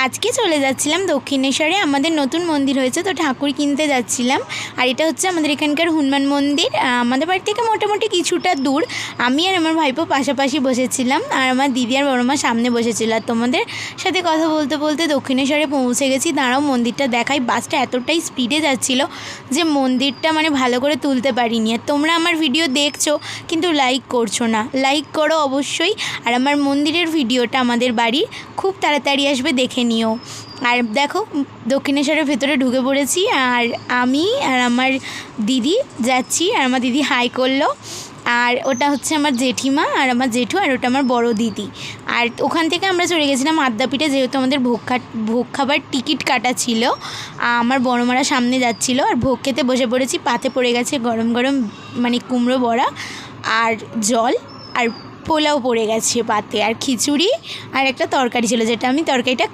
আজকে চলে যাচ্ছিলাম দক্ষিণেশ্বরে, আমাদের নতুন মন্দির হয়েছে তো ঠাকুর কিনতে যাচ্ছিলাম। আর এটা হচ্ছে আমাদের এখানকার হনুমান মন্দির। আমাদের বাড়ি থেকে মোটামুটি কিছুটা দূর। আমি আর আমার ভাইপো পাশাপাশি বসেছিলাম, আর আমার দিদি আর বড় মা সামনে বসেছিল। আর তোমাদের সাথে কথা বলতে বলতে দক্ষিণেশ্বরে পৌঁছে গেছি। দাঁড়াও মন্দিরটা দেখাই। বাসটা এতটাই স্পিডে যাচ্ছিল যে মন্দিরটা ভালো করে তুলতে পারিনি। আর তোমরা আমার ভিডিও দেখছো কিন্তু লাইক করছো না, লাইক করো অবশ্যই। আর আমার মন্দিরের ভিডিওটা আমাদের বাড়ির খুব তাড়াতাড়ি আসবে, দেখে নিও। আর দেখো দক্ষিণেশ্বরের ভেতরে ঢুকে পড়েছি, আর আমি আর আমার দিদি যাচ্ছি। আর আমার দিদি হাই করলো। আর ওটা হচ্ছে আমার জেঠিমা আর আমার জেঠু, আর ওটা আমার বড় দিদি। আর ওখান থেকে আমরা চলে গেছিলাম আদ্যাপীঠে, যেহেতু আমাদের ভোগ খাবার টিকিট কাটা ছিল। আমার বড় মারা সামনে যাচ্ছিল, আর ভোগ খেতে বসে পড়েছি। পাতে পড়ে গেছে গরম গরম কুমড়ো বড়া আর জল, আর পোলাও পড়ে গেছে পাতে, আর খিচুড়ি আর একটা তরকারি ছিল, যেটা আমি তরকারিটা